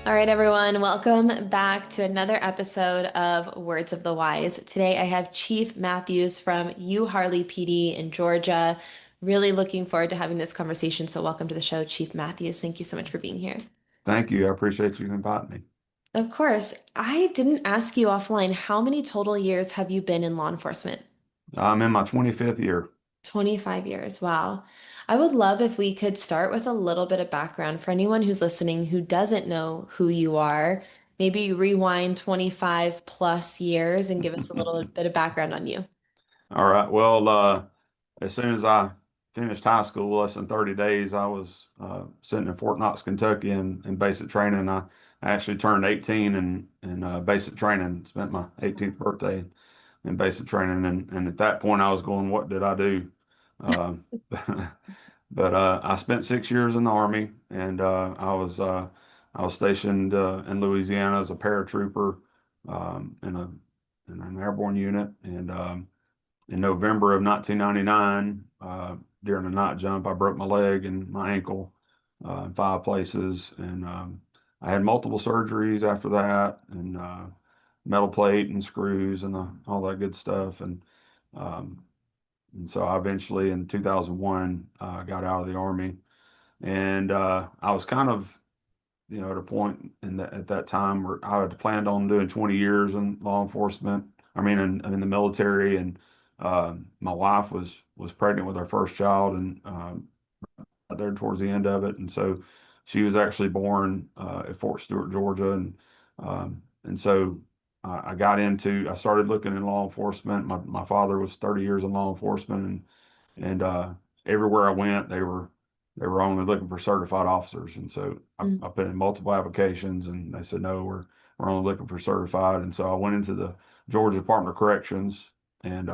All right, everyone, welcome back to another episode of Words of the Wise. Today I have Chief Matthews from U Harley PD in Georgia. Really looking forward to having this conversation. So, welcome to the show, Chief Matthews. Thank you so much for being here. Thank you. I appreciate you inviting me. Of course, I didn't ask you offline, how many total years have you been in law enforcement? I'm in my 25th year. 25 years. Wow. I would love if we could start with a little bit of background for anyone who's listening who doesn't know who you are. Maybe rewind 25 plus years and give us a little bit of background on you. All right. Well, as soon as I finished high school, less than 30 days, I was sitting in Fort Knox, Kentucky in basic training. I actually turned 18 in basic training, spent my 18th birthday in basic training. And at that point, I was going, what did I do? Uh, but I spent 6 years in the Army, and I was stationed in Louisiana as a paratrooper in an airborne unit. And in November of 1999, during a night jump, I broke my leg and my ankle in five places, and I had multiple surgeries after that, and metal plate and screws and all that good stuff, um, and so I eventually, in 2001, got out of the Army, and I was kind of, at a point at that time where I had planned on doing 20 years in law enforcement. I mean, in the military, and my wife was pregnant with our first child, and there towards the end of it, and so she was actually born at Fort Stewart, Georgia, and so I started looking in law enforcement. My father was 30 years in law enforcement, and everywhere I went, they were only looking for certified officers, and so Mm. I put in multiple applications, and they said no, we're only looking for certified, and so I went into the Georgia Department of Corrections and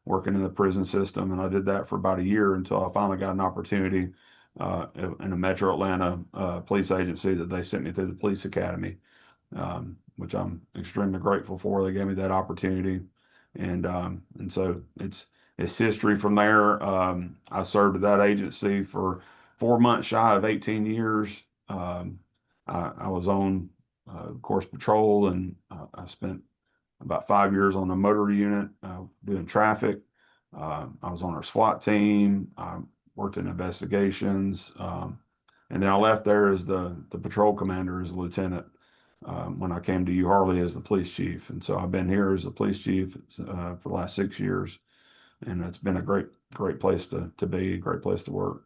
working in the prison system, and I did that for about a year until I finally got an opportunity in a Metro Atlanta police agency that they sent me through the police academy, which I'm extremely grateful for. They gave me that opportunity, and so it's history from there. I served at that agency for 4 months shy of 18 years. I was on, of course, patrol, and I spent about 5 years on the motor unit doing traffic. I was on our SWAT team. I worked in investigations, and then I left there as the patrol commander as a lieutenant when I came to U Harley as the police chief. And so I've been here as the police chief for the last 6 years, and it's been a great place to be, a great place to work.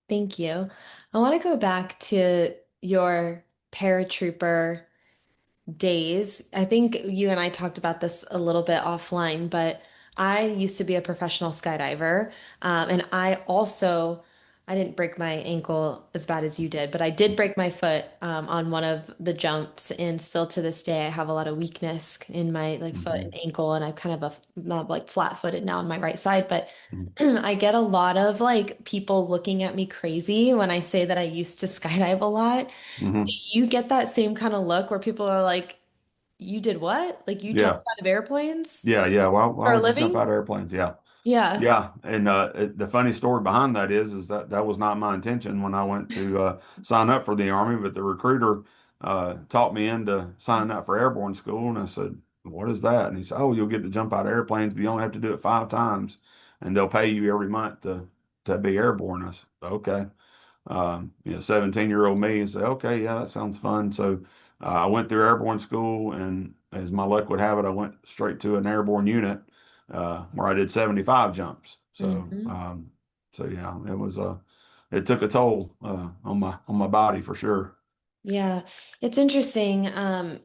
Thank you. I want to go back to your paratrooper days. I think you and I talked about this a little bit offline, but I used to be a professional skydiver. And I didn't break my ankle as bad as you did, but I did break my foot on one of the jumps. And still to this day, I have a lot of weakness in my like foot and Mhm. ankle. And I'm kind of not like flat-footed now on my right side, but Mhm. I get a lot of like people looking at me crazy when I say that I used to skydive a lot. Do Mhm. you get that same kind of look where people are like, you did what? Like you jumped Yeah. out of airplanes Yeah. Why for a would you jump living? out of airplanes? Yeah. Yeah. Yeah, and the funny story behind that is that that was not my intention when I went to sign up for the Army, but the recruiter talked me into signing up for airborne school, and I said, "What is that?" And he said, "Oh, you'll get to jump out of airplanes, but you only have to do it 5 times, and they'll pay you every month to be airborne." I said, "Okay." 17-year-old me and say, okay, yeah, that sounds fun. So I went through airborne school, and as my luck would have it, I went straight to an airborne unit where I did 75 jumps. Hmm. So yeah, it took a toll on my body for sure. Yeah. It's interesting. I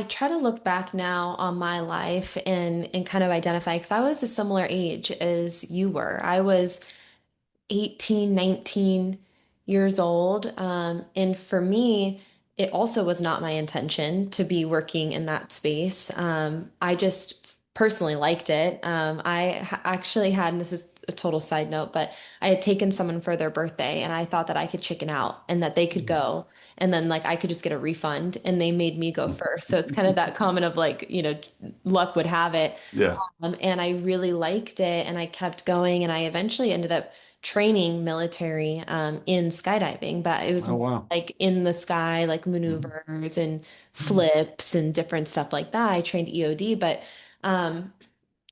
try to look back now on my life and kind of identify because I was a similar age as you were. I was 18, 19 years old. And for me, it also was not my intention to be working in that space. I just personally liked it. Actually had, and this is a total side note, but I had taken someone for their birthday and I thought that I could chicken out and that they could go. And then like I could just get a refund and they made me go first. So it's kind of that common of like, luck would have it. Yeah. And I really liked it and I kept going and I eventually ended up training military in skydiving, but it was Oh, more wow. like in the sky, like Mhm. maneuvers and flips and different stuff like that. I trained EOD, but um,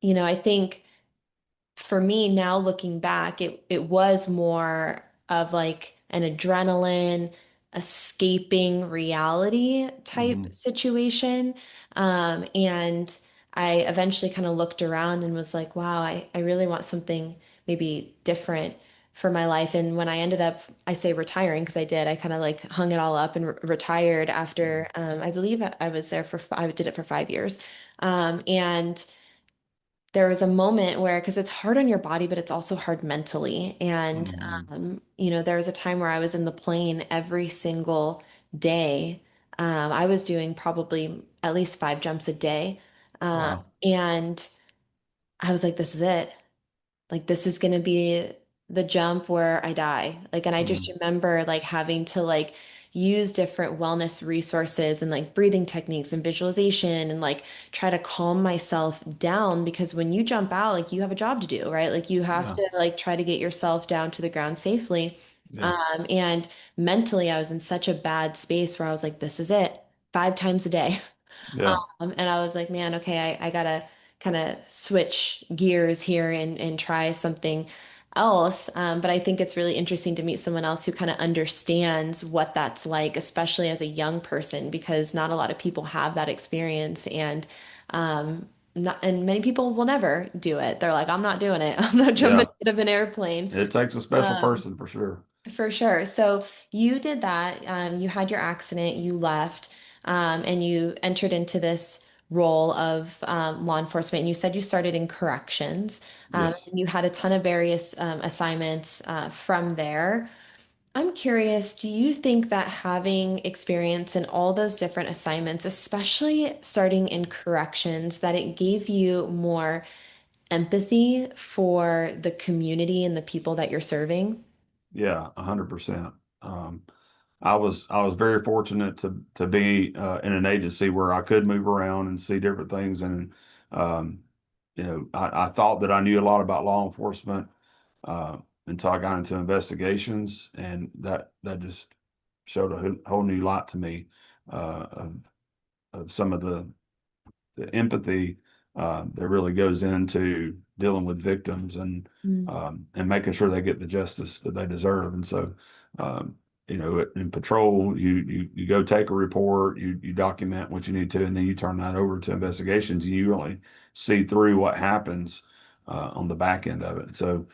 I think for me now looking back, it was more of like an adrenaline escaping reality type Mhm. situation. And I eventually kind of looked around and was like, wow, I really want something maybe different for my life. And when I ended up, I say retiring because I did, I kind of like hung it all up and retired after, I believe I was there I did it for 5 years. And there was a moment where, because it's hard on your body, but it's also hard mentally. And, Mhm. there was a time where I was in the plane every single day. I was doing probably at least 5 jumps a day. Wow. And I was like, this is it. Like this is going to be the jump where I die. Like, and I just Mhm. remember like having to like use different wellness resources and like breathing techniques and visualization and like try to calm myself down because when you jump out, like you have a job to do, right? Like you have Yeah. to like try to get yourself down to the ground safely. Yeah. And mentally, I was in such a bad space where I was like, this is it, 5 times a day. Yeah. And I was like, man, okay, I gotta kind of switch gears here and try something else. But I think it's really interesting to meet someone else who kind of understands what that's like, especially as a young person, because not a lot of people have that experience and many people will never do it. They're like, I'm not doing it. I'm not jumping Yeah. out of an airplane. It takes a special Um, person for sure. for sure. So you did that. You had your accident, you left, and you entered into this role of law enforcement. And you said you started in corrections, Yes. and you had a ton of various assignments from there. I'm curious, do you think that having experience in all those different assignments, especially starting in corrections, that it gave you more empathy for the community and the people that you're serving? Yeah, 100%. Um, I was very fortunate to be in an agency where I could move around and see different things, and um, I thought that I knew a lot about law enforcement uh, until I got into investigations, and that just showed a whole new light to me of some of the empathy that really goes into dealing with victims and making sure they get the justice that they deserve. And so, um, in patrol, you go take a report, you document what you need to, and then you turn that over to investigations. And you really see through what happens on the back end of it. So,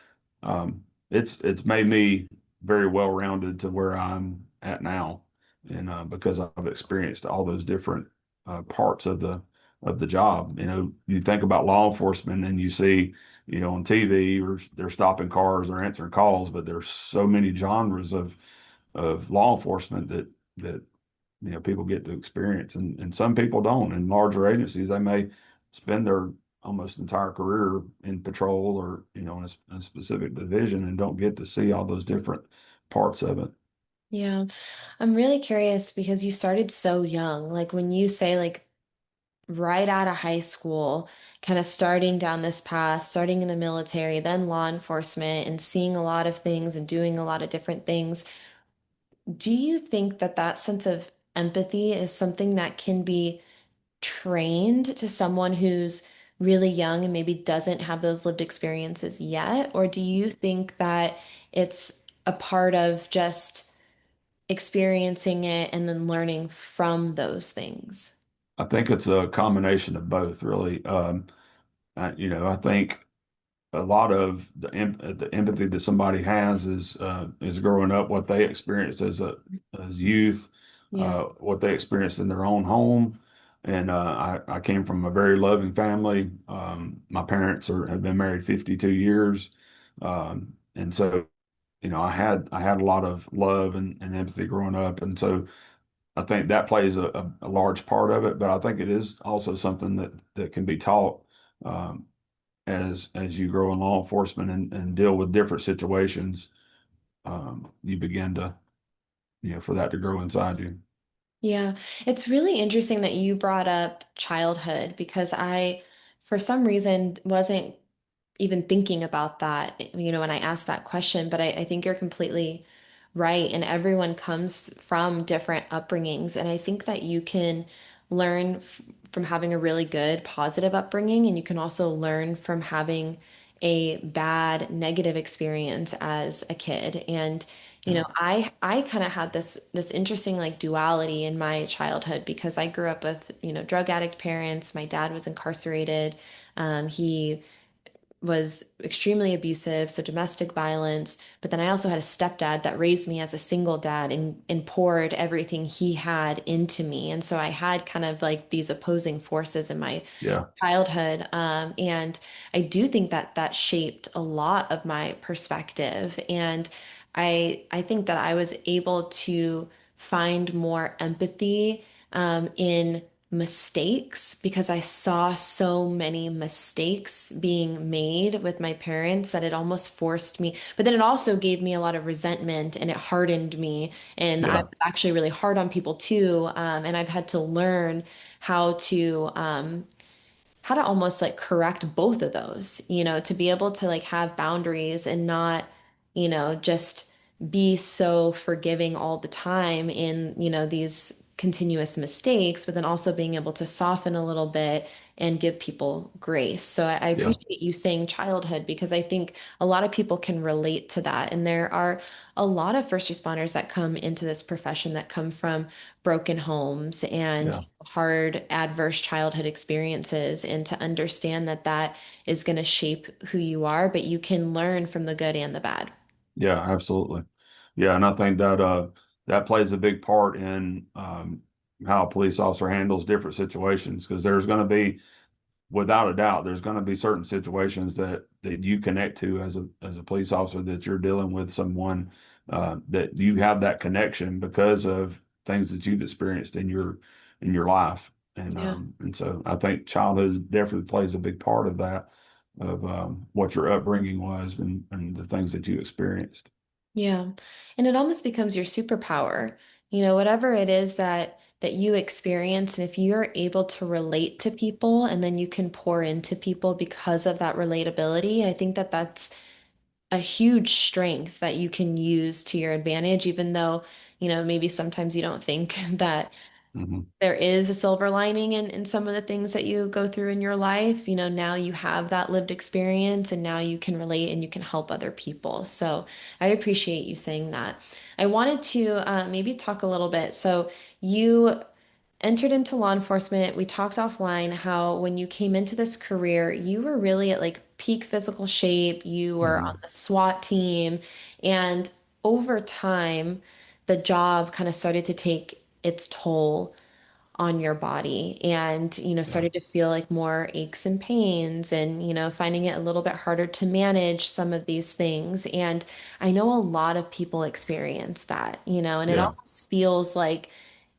it's made me very well rounded to where I'm at now, and because I've experienced all those different parts of the job. You think about law enforcement and you see, on TV or they're stopping cars, they're answering calls, but there's so many genres of law enforcement that people get to experience, and some people don't. In larger agencies, they may spend their almost entire career in patrol or in a specific division and don't get to see all those different parts of it. Yeah, I'm really curious because you started so young. Like when you say like right out of high school, kind of starting down this path, starting in the military, then law enforcement, and seeing a lot of things and doing a lot of different things. Do you think that that sense of empathy is something that can be trained to someone who's really young and maybe doesn't have those lived experiences yet? Or do you think that it's a part of just experiencing it and then learning from those things? I think it's a combination of both, really. I think a lot of the empathy that somebody has is growing up what they experienced as youth, Yeah. what they experienced in their own home, and I came from a very loving family. My parents have been married 52 years, and so I had a lot of love and empathy growing up, and so I think that plays a large part of it. But I think it is also something that can be taught. Um, as you grow in law enforcement and deal with different situations, you begin to, for that to grow inside you. Yeah, it's really interesting that you brought up childhood because I, for some reason, wasn't even thinking about that, when I asked that question, but I think you're completely right. And everyone comes from different upbringings. And I think that you can learn from having a really good positive upbringing, and you can also learn from having a bad negative experience as a kid. And Yeah. I kind of had this interesting like duality in my childhood because I grew up with, drug addict parents. My dad was incarcerated. He was extremely abusive, so domestic violence. But then I also had a stepdad that raised me as a single dad and poured everything he had into me. And so I had kind of like these opposing forces in my Yeah. childhood. And I do think that that shaped a lot of my perspective. And I think that I was able to find more empathy in mistakes because I saw so many mistakes being made with my parents that it almost forced me. But then it also gave me a lot of resentment and it hardened me. And I Yeah. was actually really hard on people too. And I've had to learn how to almost like correct both of those, to be able to like have boundaries and not, just be so forgiving all the time in, these continuous mistakes, but then also being able to soften a little bit and give people grace. So I Yeah. appreciate you saying childhood because I think a lot of people can relate to that. And there are a lot of first responders that come into this profession that come from broken homes and Yeah. hard, adverse childhood experiences, and to understand that that is going to shape who you are, but you can learn from the good and the bad. Yeah, absolutely. Yeah, and I think that that plays a big part in how a police officer handles different situations because there's going to be, without a doubt, there's going to be certain situations that you connect to as a police officer that you're dealing with someone that you have that connection because of things that you've experienced in your life. Yeah. And so I think childhood definitely plays a big part of that, of what your upbringing was and the things that you experienced. Yeah. And it almost becomes your superpower. Whatever it is that you experience, and if you're able to relate to people and then you can pour into people because of that relatability, I think that that's a huge strength that you can use to your advantage, even though, maybe sometimes you don't think that Hmm. there is a silver lining in some of the things that you go through in your life. Now you have that lived experience and now you can relate and you can help other people. So I appreciate you saying that. I wanted to maybe talk a little bit. So you entered into law enforcement. We talked offline how when you came into this career, you were really at like peak physical shape. You were on Hmm. the SWAT team. And over time, the job kind of started to take its toll on your body and, Yeah. started to feel like more aches and pains and, finding it a little bit harder to manage some of these things. And I know a lot of people experience that, and it Yeah. almost feels like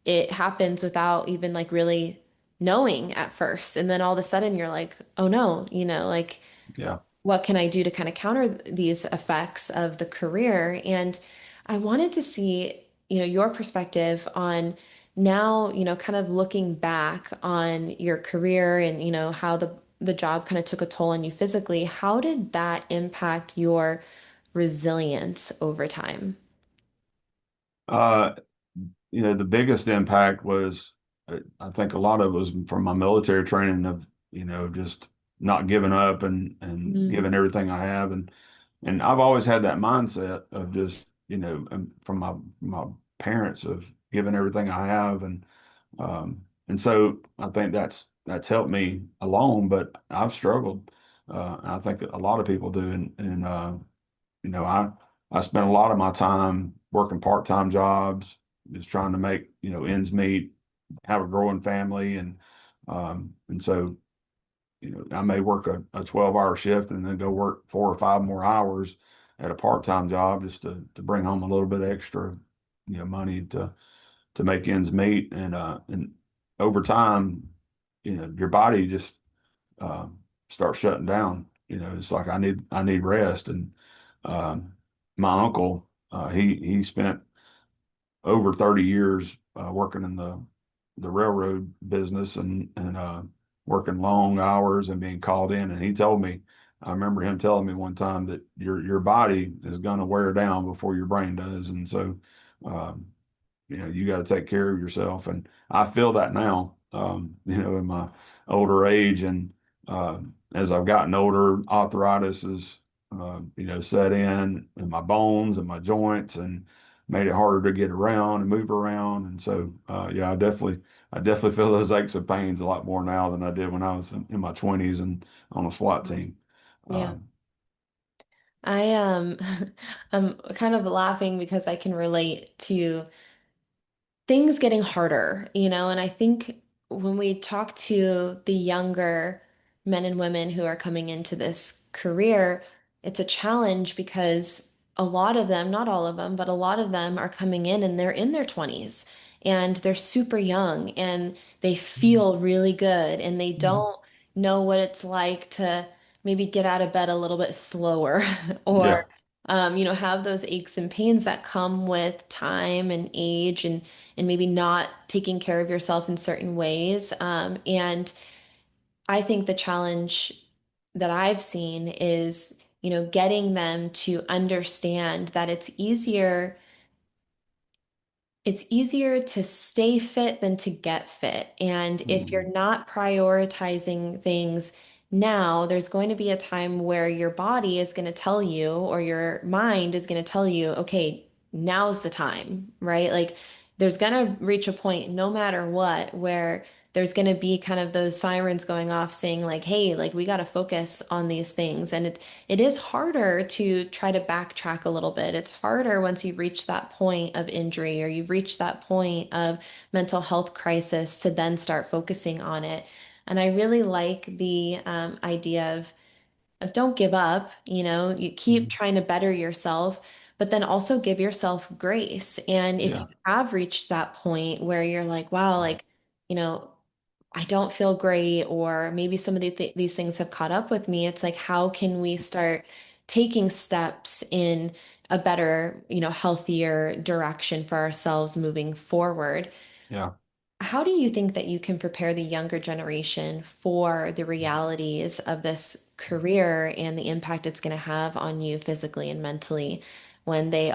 it happens without even like really knowing at first. And then all of a sudden you're like, oh no, like Yeah. what can I do to kind of counter these effects of the career? And I wanted to see, your perspective on now, kind of looking back on your career and, how the job kind of took a toll on you physically. How did that impact your resilience over time? Uh, the biggest impact was, I think a lot of it was from my military training of, just not giving up and Mm, giving everything I have. And I've always had that mindset of just, from my parents of giving everything I have. And so I think that's helped me along, but I've struggled. And I think a lot of people do. And you know, I spent a lot of my time working part-time jobs, just trying to make, ends meet, have a growing family. And so, I may work a 12-hour shift and then go work 4 or 5 more hours at a part-time job just to bring home a little bit extra, money to make ends meet. And over time, your body just uh, starts shutting down. It's like I need rest. And um, my uncle, he spent over 30 years working in the railroad business and working long hours and being called in. And he told me I remember him telling me one time that your body is going to wear down before your brain does, and so um, you got to take care of yourself. And I feel that now, in my older age, and as I've gotten older, arthritis is set in my bones and my joints, and made it harder to get around and move around. And so yeah, I definitely feel those aches and pains a lot more now than I did when I was in my 20s and on a SWAT team. Yeah. Um, I I'm kind of laughing because I can relate to things getting harder, and I think when we talk to the younger men and women who are coming into this career, it's a challenge because a lot of them, not all of them, but a lot of them are coming in and they're in their 20s and they're super young and they feel really good and they Mhm. don't know what it's like to maybe get out of bed a little bit slower or Yeah, have those aches and pains that come with time and age and maybe not taking care of yourself in certain ways. And I think the challenge that I've seen is, getting them to understand that it's easier to stay fit than to get fit. And if you're Mhm. not prioritizing things now, there's going to be a time where your body is going to tell you, or your mind is going to tell you, okay, now's the time, right? Like there's going to reach a point, no matter what, where there's going to be kind of those sirens going off saying like, hey, like we got to focus on these things. And it is harder to try to backtrack a little bit. It's harder once you've reached that point of injury or you've reached that point of mental health crisis to then start focusing on it. And I really like the idea of don't give up, you keep Mhm. trying to better yourself, but then also give yourself grace. And if you Yeah. have reached that point where you're like, wow, like, you know, I don't feel great, or maybe some of these things have caught up with me. It's like, how can we start taking steps in a better, healthier direction for ourselves moving forward? Yeah. How do you think that you can prepare the younger generation for the realities of this career and the impact it's going to have on you physically and mentally when they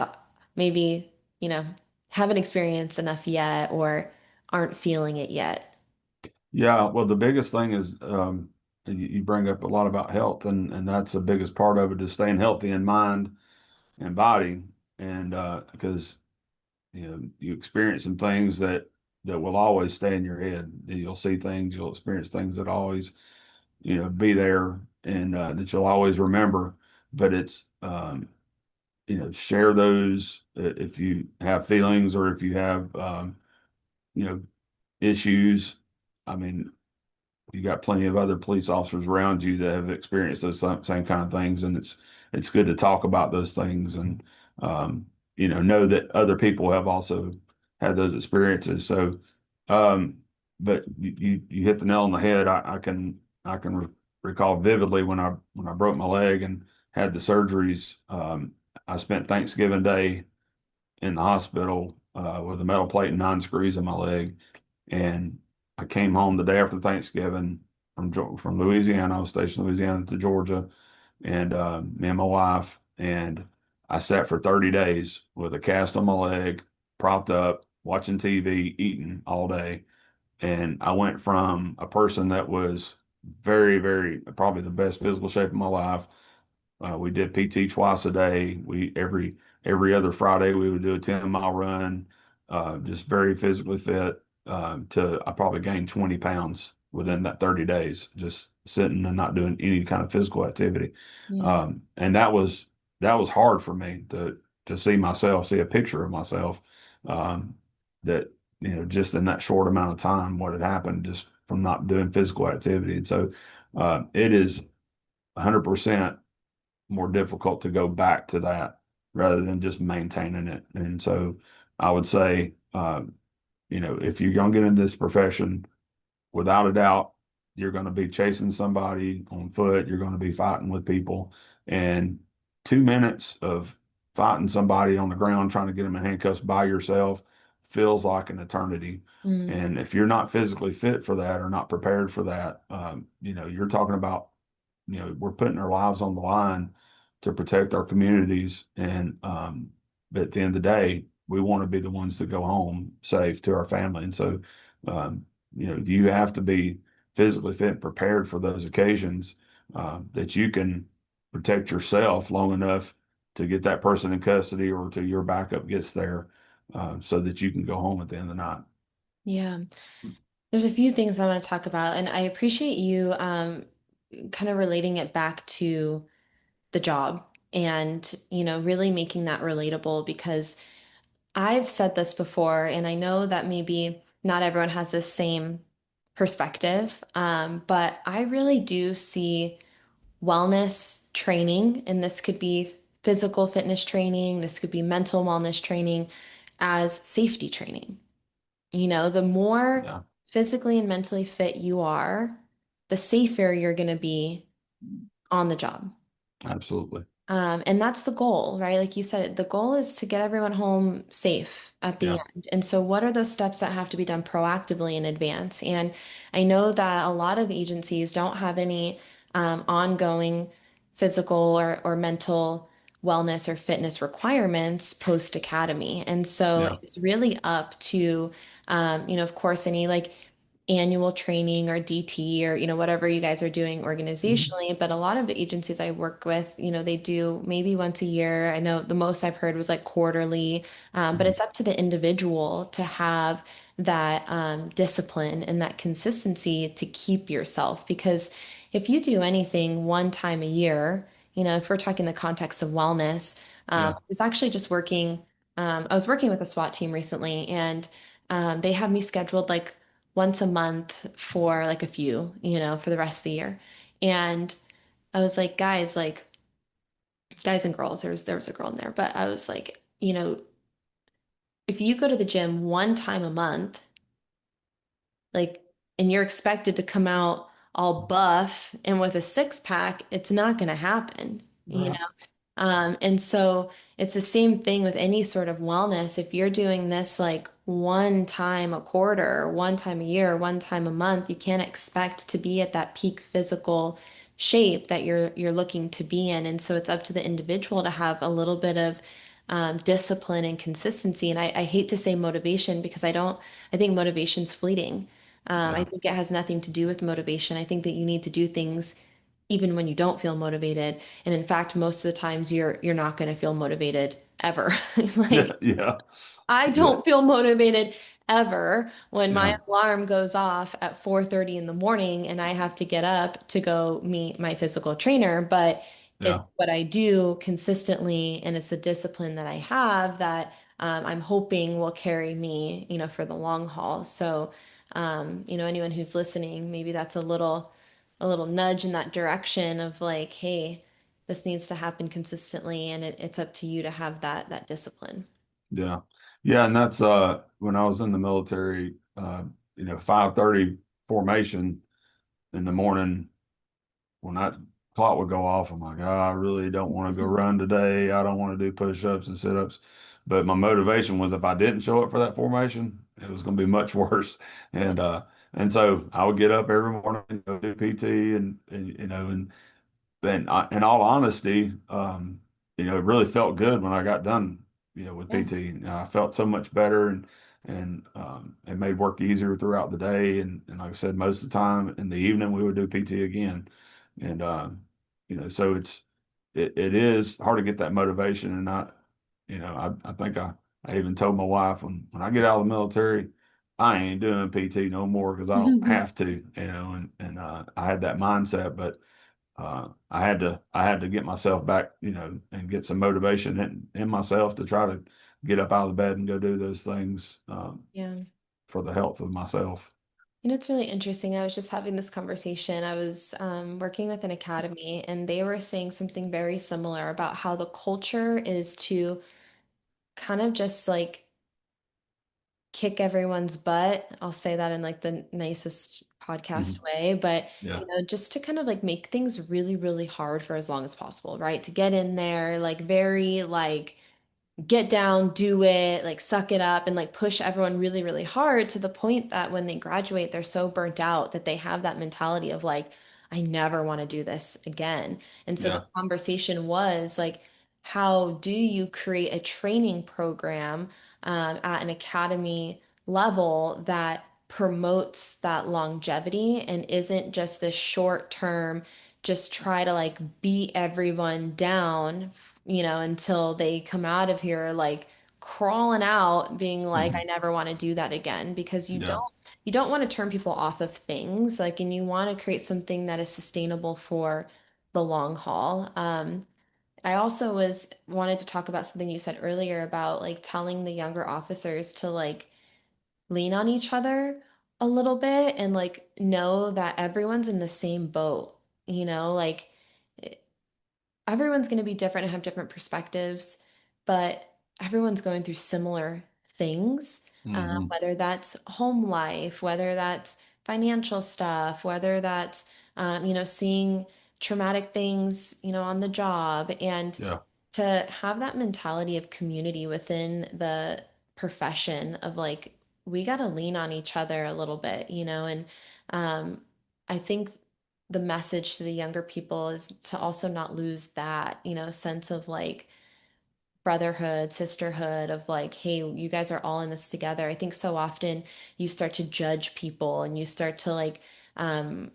maybe, you know, haven't experienced enough yet or aren't feeling it yet? Yeah, well, the biggest thing is you bring up a lot about health, and that's the biggest part of it is staying healthy in mind and body, and because you experience some things that will always stay in your head. You'll see things, you'll experience things that always be there, and that you'll always remember. But it's share those if you have feelings or if you have you know issues. I mean, you got plenty of other police officers around you that have experienced those same kind of things, and it's good to talk about those things and know that other people have also had those experiences. So, um, but you hit the nail on the head. I can recall vividly when I broke my leg and had the surgeries. I spent Thanksgiving Day in the hospital with a metal plate and 9 screws in my leg. And I came home the day after Thanksgiving from Louisiana. I was stationed in Louisiana to Georgia, and me and my wife, and I sat for 30 days with a cast on my leg, propped up, watching TV, eating all day. And I went from a person that was very, very, probably the best physical shape of my life. We did PT twice a day. We every other Friday we would do a 10-mile run. Just very physically fit. To I probably gained 20 pounds within that 30 days, just sitting and not doing any kind of physical activity. Yeah. And that was hard for me to see myself, see a picture of myself. That just in that short amount of time, what had happened just from not doing physical activity. And so it is 100% more difficult to go back to that rather than just maintaining it. And so I would say, if you're going to get into this profession, without a doubt, you're going to be chasing somebody on foot. You're going to be fighting with people. And 2 minutes of fighting somebody on the ground, trying to get them in handcuffs by yourself feels like an eternity. Mm. And if you're not physically fit for that or not prepared for that, you're talking about we're putting our lives on the line to protect our communities. And but at the end of the day, we want to be the ones that go home safe to our family. And so, um, you have to be physically fit and prepared for those occasions, that you can protect yourself long enough to get that person in custody or till your backup gets there, so that you can go home at the end of the night. Yeah. There's a few things I want to talk about, and I appreciate you kind of relating it back to the job and, really making that relatable because I've said this before, and I know that maybe not everyone has the same perspective, but I really do see wellness training, and this could be physical fitness training, this could be mental wellness training as safety training. The more Yeah, physically and mentally fit you are, the safer you're going to be on the job. absolutely. And that's the goal, right? Like you said, the goal is to get everyone home safe at the Yeah, end. And so, what are those steps that have to be done proactively in advance? And I know that a lot of agencies don't have any ongoing physical or mental wellness or fitness requirements post academy. And so, yeah. it's really up to, of course, any like annual training or DT or whatever you guys are doing Mhm. organizationally, but a lot of the agencies I work with, they do maybe once a year. I know the most I've heard was like quarterly, but Mhm. it's up to the individual to have that discipline and that consistency to keep yourself, because if you do anything one time a year, if we're talking the context of wellness, Yeah, it's actually just working. I was working with a SWAT team recently, and they have me scheduled like once a month for like a few, for the rest of the year. And I was like, guys and girls, there was a girl in there, but I was like, if you go to the gym one time a month, like, and you're expected to come out all buff and with a six pack, it's not going to happen, right. And so it's the same thing with any sort of wellness. If you're doing this like one time a quarter, one time a year, one time a month, you can't expect to be at that peak physical shape that you're looking to be in. And so it's up to the individual to have a little bit of discipline and consistency. And I hate to say motivation because I think motivation's fleeting. I Yeah, think it has nothing to do with motivation. I think that you need to do things even when you don't feel motivated. And in fact, most of the times you're not going to feel motivated ever. yeah, Like yeah, I yeah, don't feel motivated ever when my yeah, alarm goes off at 4:30 in the morning and I have to get up to go meet my physical trainer, but it's yeah, what I do consistently and it's a discipline that I have that I'm hoping will carry me, for the long haul. So, anyone who's listening, maybe that's a little nudge in that direction of like, hey, this needs to happen consistently and it's up to you to have that discipline. yeah, yeah. And that's when I was in the military, 5:30 formation in the morning. When that clock would go off, I'm like, oh, I really don't want to go run today. I don't want to do push-ups and sit-ups. But my motivation was if I didn't show up for that formation, it was going to be much worse. And so I would get up every morning and go do PT and in all honesty, it really felt good when I got done, with Yeah. PT. I felt so much better, and it made work easier throughout the day. And like I said, most of the time in the evening we would do PT again. And so it is hard to get that motivation. And I think I even told my wife when I get out of the military, I ain't doing PT no more because I don't have to, and I had that mindset, but I had to get myself back, and get some motivation in myself to try to get up out of the bed and go do those things, Yeah. for the health of myself. It's really interesting. I was just having this conversation. I was working with an academy, and they were saying something very similar about how the culture is to kind of just like kick everyone's butt. I'll say that in like the nicest podcast Mhm. way, but Yeah, just to kind of like make things really, really hard for as long as possible, right? To get in there, like very like get down, do it, like suck it up and like push everyone really, really hard to the point that when they graduate, they're so burnt out that they have that mentality of like, I never want to do this again. And so the Yeah. conversation was like, how do you create a training program at an academy level that promotes that longevity and isn't just this short term, just try to like beat everyone down, until they come out of here like crawling out, being like, I Mhm. never want to do that again, because Yeah. you don't want to turn people off of things, like, and you want to create something that is sustainable for the long haul. I also was wanted to talk about something you said earlier about like telling the younger officers to like lean on each other a little bit and like know that everyone's in the same boat, like everyone's going to be different and have different perspectives, but everyone's going through similar things, Hmm. whether that's home life, whether that's financial stuff, whether that's, seeing traumatic things, on the job. And Yeah. to have that mentality of community within the profession of like, we got to lean on each other a little bit, and um, I think the message to the younger people is to also not lose that, sense of like brotherhood, sisterhood of like, hey, you guys are all in this together. I think so often you start to judge people and you start to like, um,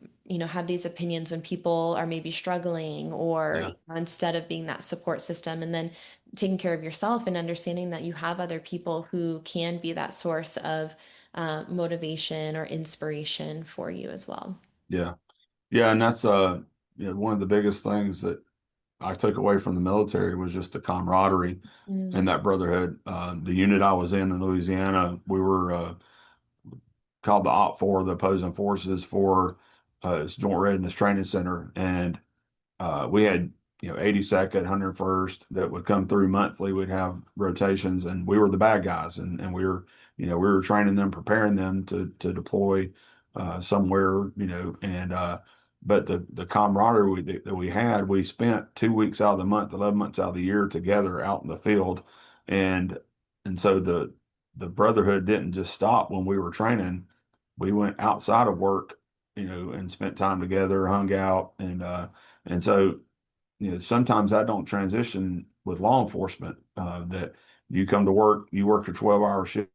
have these opinions when people are maybe struggling or Yeah. instead of being that support system and then taking care of yourself and understanding that you have other people who can be that source of motivation or inspiration for you as well. Yeah. Yeah. And that's one of the biggest things that I took away from the military was just the camaraderie and Mm, that brotherhood. The unit I was in Louisiana, we were called the OP 4, the opposing forces for its Joint Readiness Training Center, and we had 82nd, 101st that would come through monthly. We'd have rotations, and we were the bad guys, and we were training them, preparing them to deploy somewhere, and but the camaraderie that we had, we spent 2 weeks out of the month, 11 months out of the year together out in the field, and so the brotherhood didn't just stop when we were training. We went outside of work, and spent time together, hung out, and so, sometimes I don't transition with law enforcement, that you come to work, you work a 12-hour shift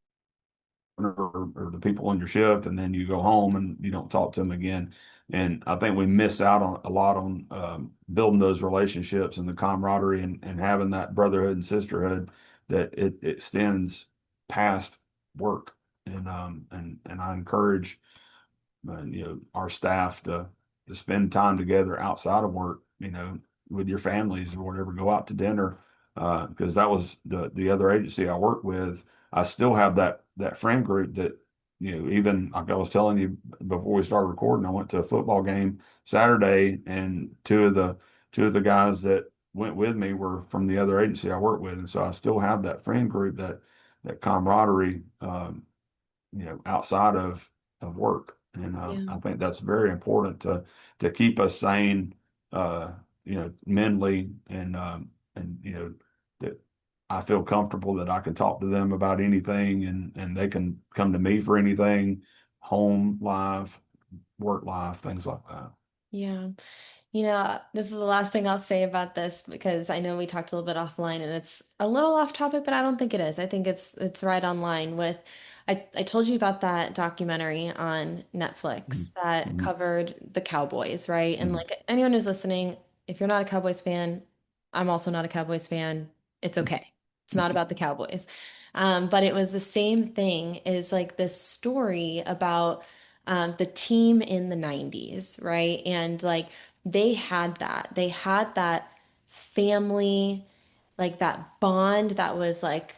or the people on your shift, and then you go home and you don't talk to them again. And I think we miss out on a lot on building those relationships and the camaraderie and having that brotherhood and sisterhood that it extends past work. And I encourage our staff to spend time together outside of work, with your families or whatever, go out to dinner. Because that was the other agency I worked with. I still have that friend group that, even like I was telling you before we started recording, I went to a football game Saturday, and two of the guys that went with me were from the other agency I worked with, and so I still have that friend group, that camaraderie, outside of work. And yeah. I think that's very important to keep us sane, mentally, and that I feel comfortable that I can talk to them about anything, and they can come to me for anything, home life, work life, things like that. Yeah. This is the last thing I'll say about this because I know we talked a little bit offline and it's a little off topic, but I don't think it is. I think it's right on line with I told you about that documentary on Netflix that Mm-hmm. covered the Cowboys, right? And Hmm. like anyone who's listening, if you're not a Cowboys fan, I'm also not a Cowboys fan. It's okay. It's not about the Cowboys. But it was the same thing is like this story about the team in the 90s, right? And like they had that. They had that family, like that bond that was like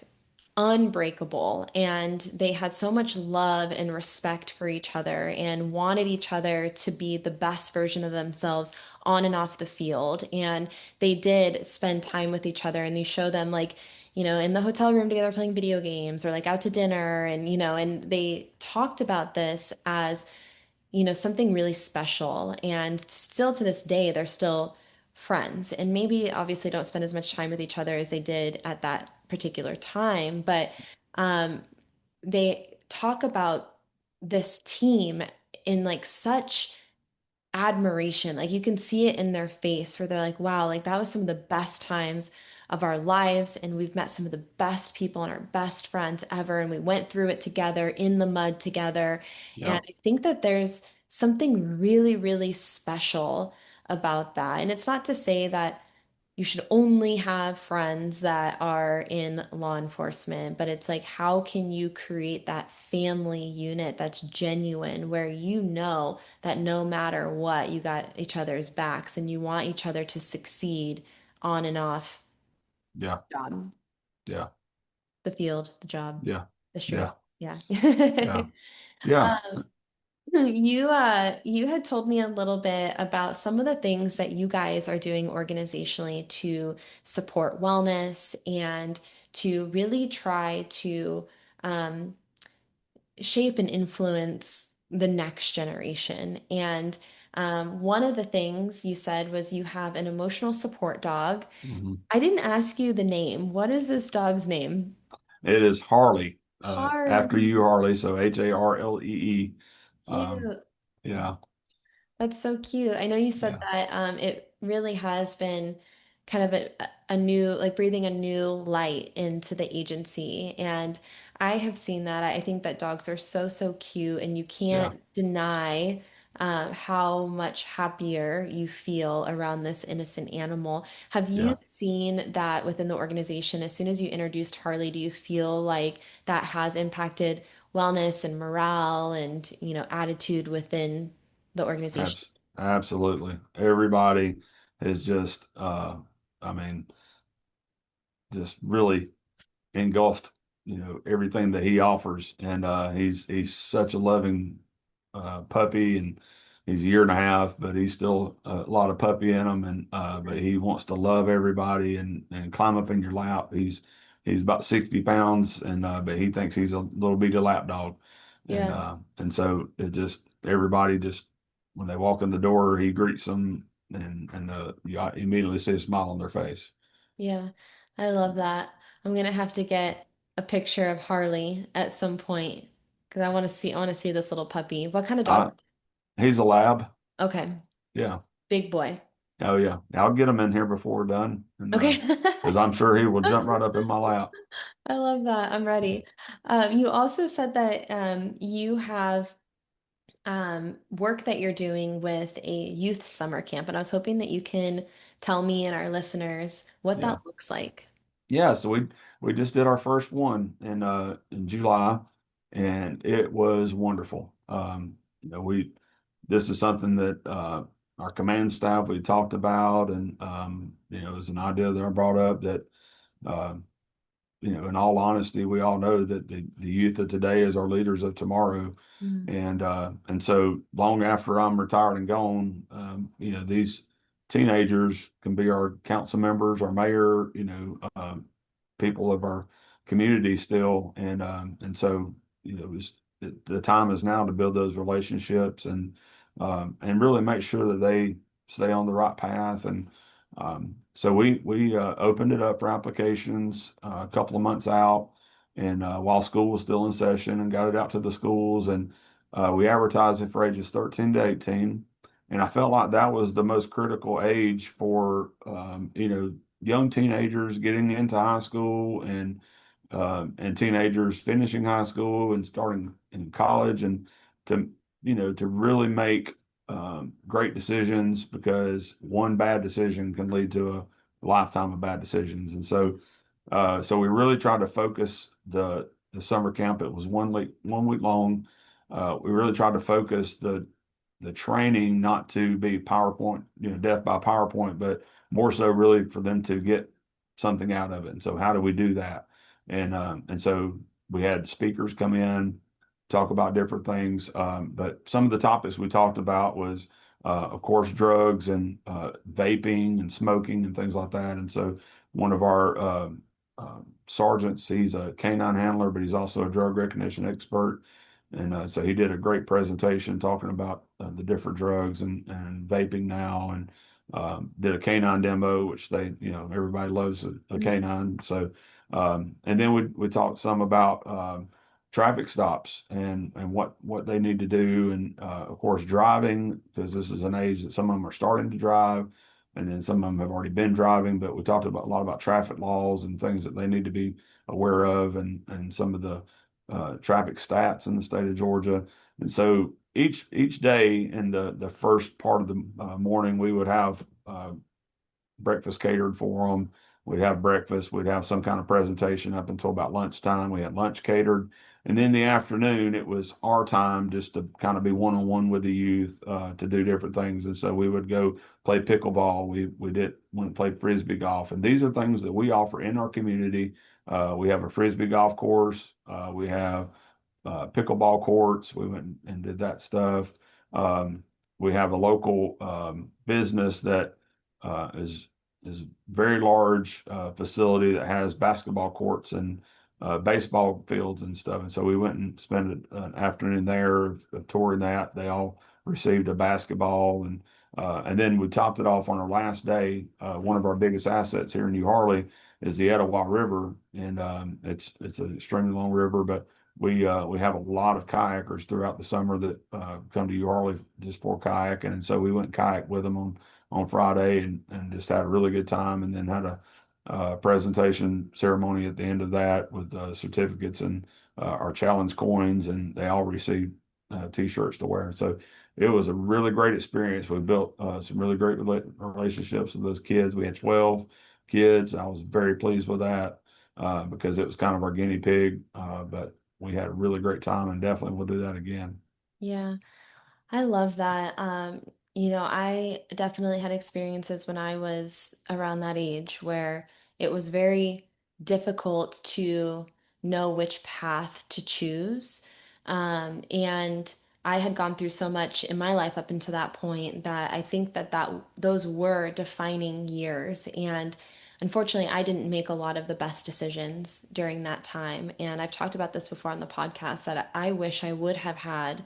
unbreakable. And they had so much love and respect for each other and wanted each other to be the best version of themselves on and off the field. And they did spend time with each other and they show them like, in the hotel room together playing video games or like out to dinner. And, and they talked about this as something really special. And still to this day, they're still friends. And maybe obviously don't spend as much time with each other as they did at that particular time. But um, they talk about this team in like such admiration. Like you can see it in their face where they're like, wow, like that was some of the best times of our lives. And we've met some of the best people and our best friends ever. And we went through it together in the mud together. And Yeah. I think that there's something really, really special about that. And it's not to say that you should only have friends that are in law enforcement, but it's like, how can you create that family unit that's genuine, where you know that no matter what, you got each other's backs and you want each other to succeed on and off Yeah. job, Yeah. the field, the job, Yeah. the street. Yeah. Yeah. Yeah. Yeah. Um, you had told me a little bit about some of the things that you guys are doing organizationally to support wellness and to really try to um, shape and influence the next generation. And one of the things you said was you have an emotional support dog. Mhm. I didn't ask you the name. What is this dog's name? It is Harley, after Harley. you, Harley. So Harlee. Um, Cute. yeah. That's so cute. I know you said Yeah. that it really has been kind of a new, like breathing a new light into the agency. And I have seen that. I think that dogs are so, so cute, and you Yeah. can't deny how much happier you feel around this innocent animal. Have you Yeah. seen that within the organization? As soon as you introduced Harley, do you feel like that has impacted wellness and morale and, attitude within the organization? Absolutely. Everybody is just, I mean, just really engulfed, everything that he offers. And he's such a loving puppy, and he's a year and a half, but he's still a lot of puppy in him. And but he wants to love everybody and climb up in your lap. He's about 60 pounds, and but he thinks he's a little bitty lap dog. Yeah, And so it just everybody just when they walk in the door, he greets them, and you immediately see a smile on their face. yeah. I love that. I'm gonna have to get a picture of Harley at some point because I want to see this little puppy. What kind of Uh, dog? he's a lab. Okay, Yeah. big boy. Oh yeah. I'll get him in here before we're done, and Okay. because I'm sure he will jump right up in my lap. I love that. I'm ready. You also said that you have work that you're doing with a youth summer camp, and I was hoping that you can tell me and our listeners what Yeah. that looks like. Yeah, so we just did our first one in July, and it was wonderful. We this is something that our command staff we talked about, and it was an idea that I brought up that uh, in all honesty, we all know that the youth of today is our leaders of tomorrow. Mm. And so long after I'm retired and gone, these teenagers can be our council members, our mayor, people of our community still. And so, the time is now to build those relationships and really make sure that they stay on the right path. And so we opened it up for applications a couple of months out, and while school was still in session, and got it out to the schools, and we advertised it for ages 13 to 18. And I felt like that was the most critical age for young teenagers getting into high school, and teenagers finishing high school and starting in college, and to to really make great decisions, because one bad decision can lead to a lifetime of bad decisions. And so we really tried to focus the summer camp. It was 1 week long. We really tried to focus the training not to be PowerPoint, death by PowerPoint, but more so really for them to get something out of it. And so how do we do that? And so we had speakers come in, talk about different things. But some of the topics we talked about was, of course, drugs and vaping and smoking and things like that. And so one of our sergeants, he's a canine handler, but he's also a drug recognition expert. And so he did a great presentation talking about the different drugs and vaping now, and did a canine demo, which everybody loves a Mhm. canine. So, and then we talked some about traffic stops and what they need to do, and of course driving, because this is an age that some of them are starting to drive, and then some of them have already been driving. But we talked about a lot about traffic laws and things that they need to be aware of, and some of the traffic stats in the state of Georgia. And so each day in the first part of the morning, we would have breakfast catered for them. We'd have breakfast. We'd have some kind of presentation up until about lunchtime. We had lunch catered. And then the afternoon, it was our time just to kind of be one-on-one with the youth to do different things. And so we would go play pickleball. We did went and played frisbee golf. And these are things that we offer in our community. We have a frisbee golf course. We have pickleball courts. We went and did that stuff. Um, we have a local business that is very large facility that has basketball courts and baseball fields and stuff. And so we went and spent an afternoon there of touring that. They all received a basketball, and then we topped it off on our last day. One of our biggest assets here in New Harley is the Etowah River, and it's an extremely long river, but we have a lot of kayakers throughout the summer that come to New Harley just for kayaking, and so we went kayak with them on Friday and just had a really good time, and then had a presentation ceremony at the end of that with certificates and our challenge coins, and they all received t-shirts to wear. So it was a really great experience. We built some really great relationships with those kids. We had 12 kids. I was very pleased with that because it was kind of our guinea pig, but we had a really great time, and definitely we'll do that again. Yeah. I love that. I definitely had experiences when I was around that age where it was very difficult to know which path to choose. And I had gone through so much in my life up until that point that I think that those were defining years. And unfortunately, I didn't make a lot of the best decisions during that time. And I've talked about this before on the podcast that I wish I would have had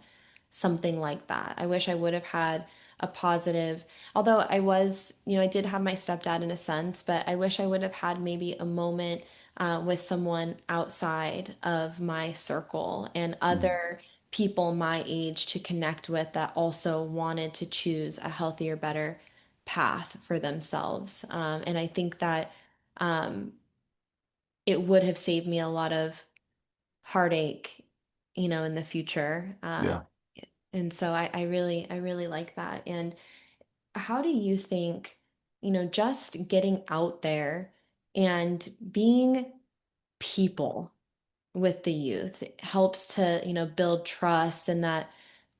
something like that. I wish I would have had a positive, although I did have my stepdad in a sense, but I wish I would have had maybe a moment with someone outside of my circle and Mm. other people my age to connect with that also wanted to choose a healthier, better path for themselves. And I think that um, it would have saved me a lot of heartache, in the future. Yeah. And so I really like that. And how do you think, just getting out there and being people with the youth helps to, build trust and that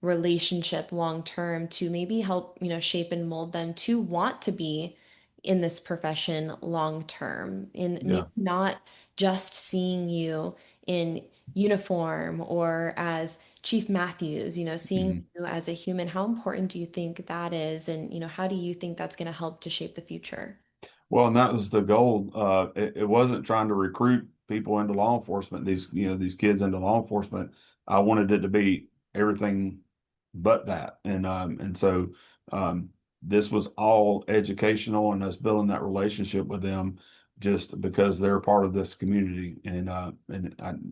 relationship long term to maybe help, shape and mold them to want to be in this profession long term and maybe Yeah. not just seeing you in uniform or as Chief Matthews, seeing Mhm. you as a human. How important do you think that is? And, how do you think that's going to help to shape the future? Well, and that was the goal. It wasn't trying to recruit people into law enforcement, these kids into law enforcement. I wanted it to be everything but that. And so um, this was all educational and us building that relationship with them just because they're part of this community.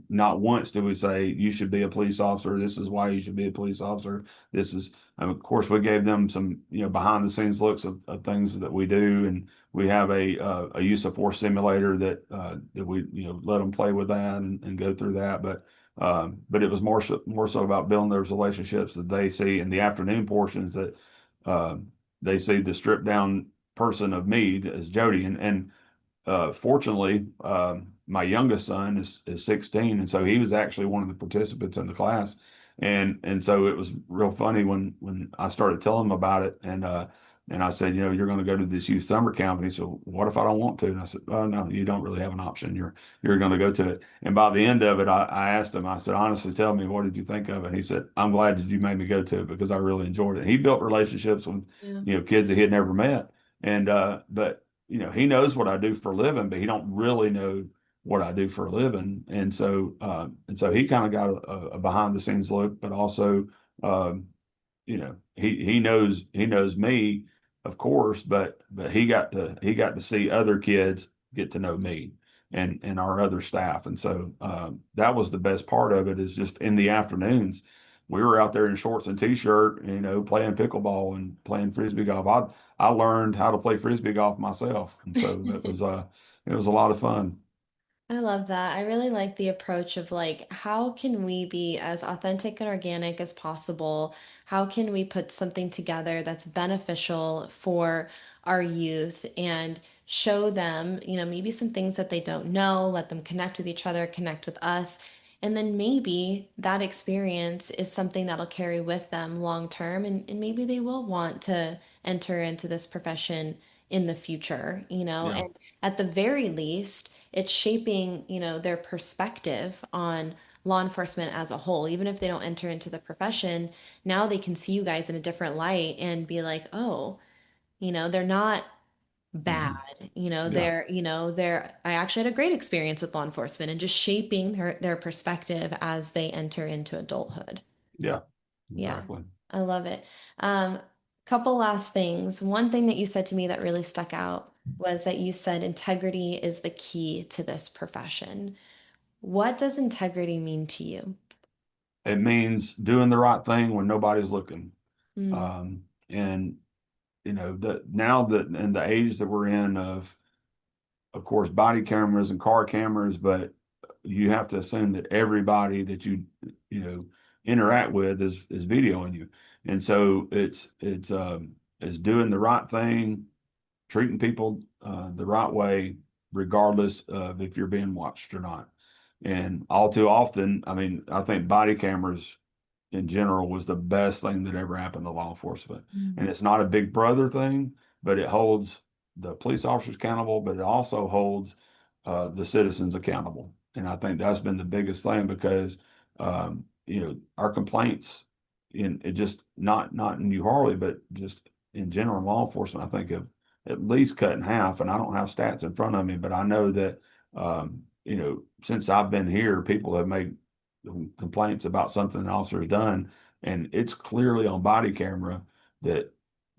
Not once do we say you should be a police officer. This is why you should be a police officer. This is, and of course, we gave them some, behind the scenes looks of things that we do, and we have a use of force simulator that we let them play with that and go through that. But it was more so about building those relationships that they see in the afternoon portions that uh, they see the stripped down person of me as Jody, and fortunately, my youngest son is 16, and so he was actually one of the participants in the class, and so it was real funny when I started telling him about it, and I said, you're going to go to this youth summer camp, and he said, what if I don't want to? And I said, oh no, you don't really have an option. You're going to go to it. And by the end of it, I asked him, I said, honestly, tell me, what did you think of it? And he said, I'm glad that you made me go to it because I really enjoyed it. And he built relationships with Yeah. kids that he had never met, and but he knows what I do for a living, but he don't really know what I do for a living. And so he kind of got a behind the scenes look, but also, um, he knows me, of course, but he got to see other kids get to know me. and our other staff. And so that was the best part of it, is just in the afternoons. We were out there in shorts and t-shirt, playing pickleball and playing frisbee golf. I learned how to play frisbee golf myself, and so that was it was a lot of fun. I love that. I really like the approach of like, how can we be as authentic and organic as possible? How can we put something together that's beneficial for our youth and show them, maybe some things that they don't know, let them connect with each other, connect with us. And then maybe that experience is something that'll carry with them long term, and maybe they will want to enter into this profession in the future, Yeah, and at the very least, it's shaping, their perspective on law enforcement as a whole. Even if they don't enter into the profession, now they can see you guys in a different light and be like, oh, they're not bad. hmm yeah, I actually had a great experience with law enforcement, and just shaping their perspective as they enter into adulthood. yeah, Yeah, exactly. I love it. Um, Couple last things. One thing that you said to me that really stuck out was that you said integrity is the key to this profession. What does integrity mean to you? It means doing the right thing when nobody's looking. Mm, And that now that in the age that we're in of course, body cameras and car cameras, but you have to assume that everybody that you know interact with is videoing you, and so it's doing the right thing, treating people the right way, regardless of if you're being watched or not. And all too often, I mean, I think body cameras in general was the best thing that ever happened to law enforcement. mm, And it's not a big brother thing, but it holds the police officers accountable, but it also holds the citizens accountable. And I think that's been the biggest thing because our complaints in it just not in New Harley, but just in general law enforcement, I think have at least cut in half. And I don't have stats in front of me, but I know that since I've been here, people have made complaints about something the officer's done, and it's clearly on body camera that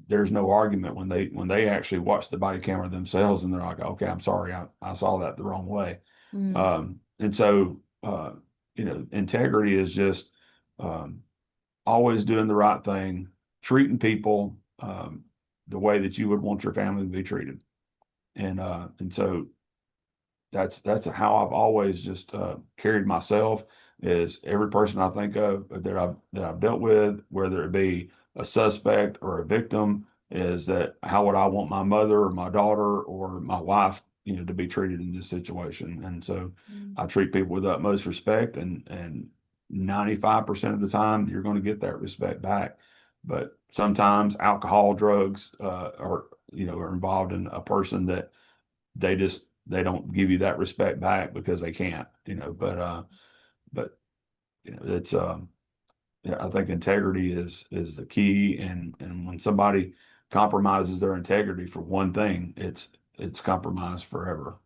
there's no argument when they actually watch the body camera themselves and they're like, okay, I'm sorry, I saw that the wrong way. mm. And so integrity is just always doing the right thing, treating people the way that you would want your family to be treated. And so that's how I've always just carried myself. Is every person I think of that I've dealt with, whether it be a suspect or a victim, is that how would I want my mother or my daughter or my wife, to be treated in this situation? And so Mm. I treat people with utmost respect, and 95% of the time you're going to get that respect back. But sometimes alcohol, drugs, are involved in a person that they don't give you that respect back because they can't, but it's yeah, I think integrity is the key, and when somebody compromises their integrity for one thing, it's compromised forever.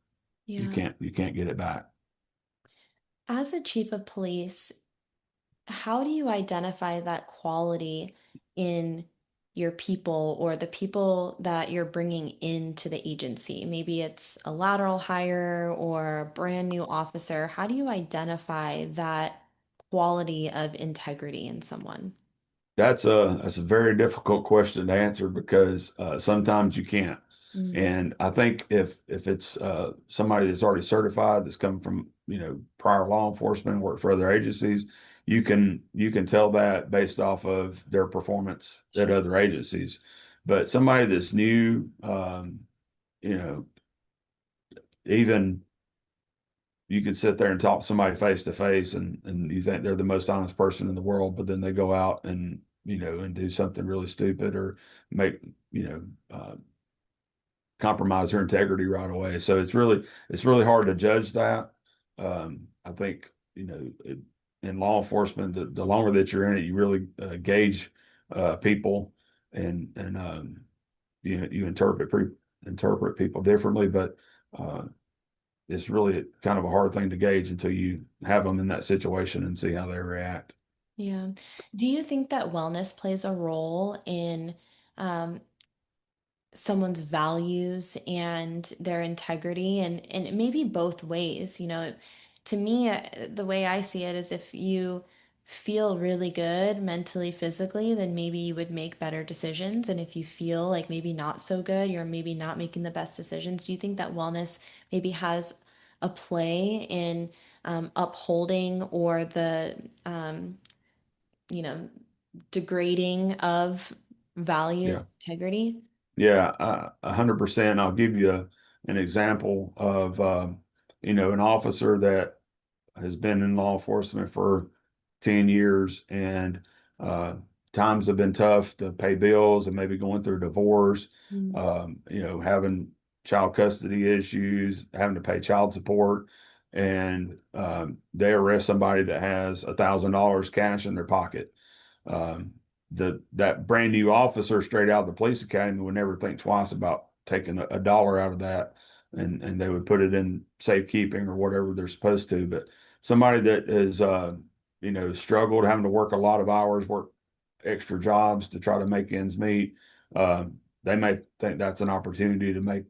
Yeah. You can't get it back. As a chief of police, how do you identify that quality in your people or the people that you're bringing into the agency? Maybe it's a lateral hire or a brand new officer. How do you identify that quality of integrity in someone? That's a very difficult question to answer because sometimes you can't. Mm, And I think if it's somebody that's already certified, that's come from prior law enforcement, worked for other agencies, you can tell that based off of their performance at sure. other agencies. But somebody that's new, you know, even you can sit there and talk to somebody face to face, and you think they're the most honest person in the world, but then they go out and and do something really stupid or make you know compromise their integrity right away. So it's really hard to judge that. I think in law enforcement, the longer that you're in it, you really gauge people, and you interpret people differently, but uh, it's really kind of a hard thing to gauge until you have them in that situation and see how they react. Yeah. Do you think that wellness plays a role in um, someone's values and their integrity, and it may be both ways. To me, the way I see it is if you feel really good mentally, physically, then maybe you would make better decisions. And if you feel like maybe not so good, you're maybe not making the best decisions. Do you think that wellness maybe has a play in upholding or the you know, degrading of values, Yeah. integrity? Yeah, 100%. I'll give you an example of, an officer that has been in law enforcement for 10 years and uh, times have been tough to pay bills and maybe going through divorce, Mm. having child custody issues, having to pay child support, and they arrest somebody that has $1,000 cash in their pocket. Um, that brand new officer straight out of the police academy would never think twice about taking a dollar out of that, and they would put it in safekeeping or whatever they're supposed to. But somebody that has struggled, having to work a lot of hours, work extra jobs to try to make ends meet, uh, they may think that's an opportunity to make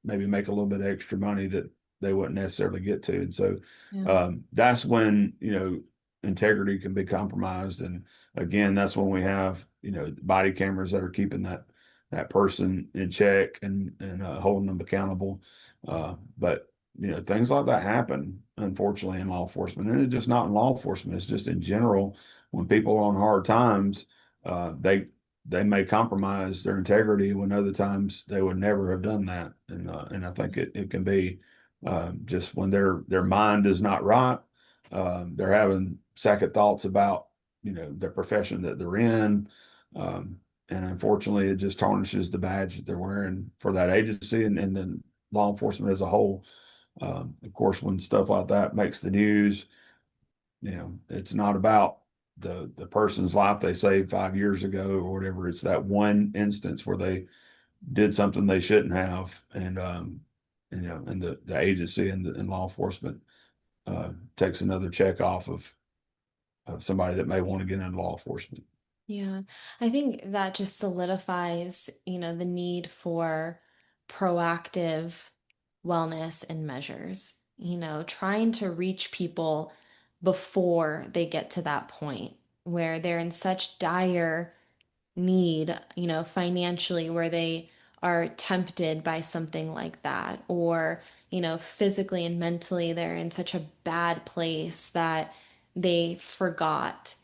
maybe make a little bit of extra money that they wouldn't necessarily get to. And so Yeah. that's when integrity can be compromised. And again, that's when we have body cameras that are keeping that person in check and holding them accountable. But things like that happen, unfortunately, in law enforcement, and it's just not in law enforcement. It's just in general. When people are on hard times, they may compromise their integrity when other times they would never have done that. And I think it can be just when their mind is not right, they're having second thoughts about the profession that they're in. Um, and unfortunately, it just tarnishes the badge that they're wearing for that agency and then law enforcement as a whole. Of course, when stuff like that makes the news, it's not about the person's life they saved 5 years ago or whatever. It's that one instance where they did something they shouldn't have, and the agency and law enforcement takes another check off of somebody that may want to get into law enforcement. Yeah, I think that just solidifies, the need for proactive wellness and measures, trying to reach people before they get to that point where they're in such dire need, financially, where they are tempted by something like that, or, physically and mentally, they're in such a bad place that they forgot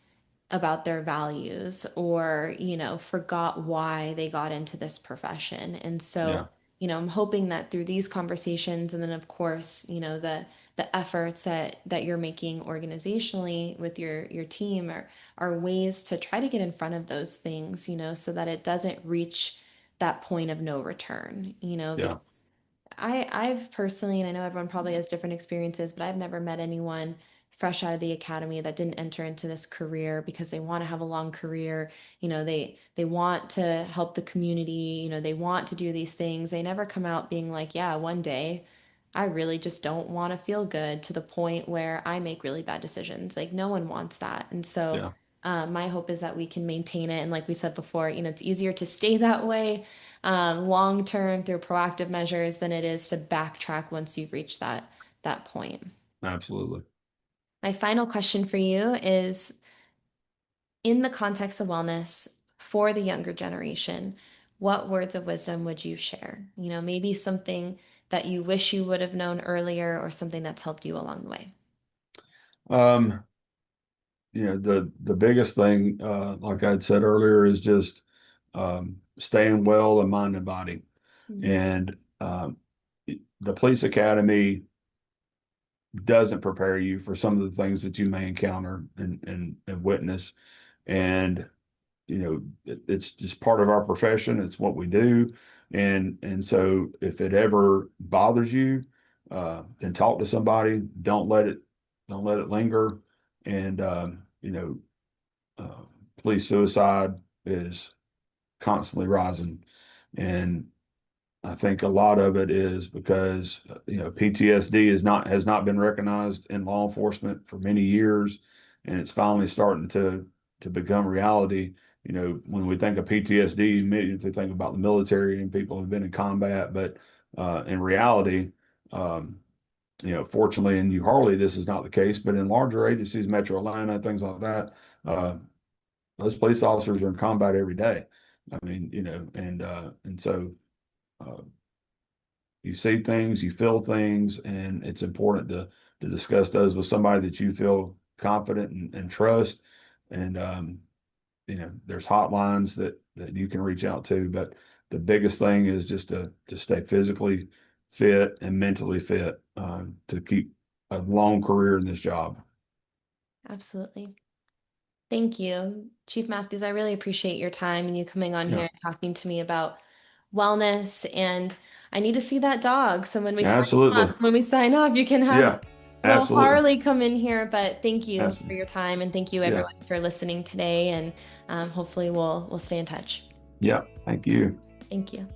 about their values or, forgot why they got into this profession. And so, Yeah, I'm hoping that through these conversations and then of course, the efforts that you're making organizationally with your team are ways to try to get in front of those things, so that it doesn't reach that point of no return, because yeah, I've personally, and I know everyone probably has different experiences, but I've never met anyone fresh out of the academy that didn't enter into this career because they want to have a long career. They want to help the community, they want to do these things. They never come out being like, yeah, one day I really just don't want to feel good to the point where I make really bad decisions. Like no one wants that. And so yeah, my hope is that we can maintain it. And like we said before, it's easier to stay that way long term through proactive measures than it is to backtrack once you've reached that point. absolutely. My final question for you is in the context of wellness for the younger generation, what words of wisdom would you share? Maybe something that you wish you would have known earlier or something that's helped you along the way. Um, the biggest thing, like I'd said earlier, is just staying well in mind and body. Mm. And the police academy doesn't prepare you for some of the things that you may encounter and witness. And it's just part of our profession. It's what we do. And so if it ever bothers you, then talk to somebody. Don't let it linger. And uh, police suicide is constantly rising. And I think a lot of it is because PTSD has not been recognized in law enforcement for many years, and it's finally starting to become reality. when we think of PTSD, you immediately think about the military and people who've been in combat, but in reality, um, fortunately in New Harley, this is not the case, but in larger agencies, Metro Atlanta, things like that, uh, those police officers are in combat every day. I mean, and so uh, you see things, you feel things, and it's important to discuss those with somebody that you feel confident and trust. And there's hotlines that you can reach out to, but the biggest thing is just to stay physically fit and mentally fit to keep a long career in this job. Absolutely. Thank you, Chief Matthews. I really appreciate your time and you coming on here Yeah, and talking to me about wellness. And I need to see that dog. So absolutely. when we sign off, you can have Yeah, little absolutely. Harley come in here. But thank you for Absolutely. your time and thank you Yeah, everyone for listening today. And hopefully we'll stay in touch. yeah. Thank you. Thank you.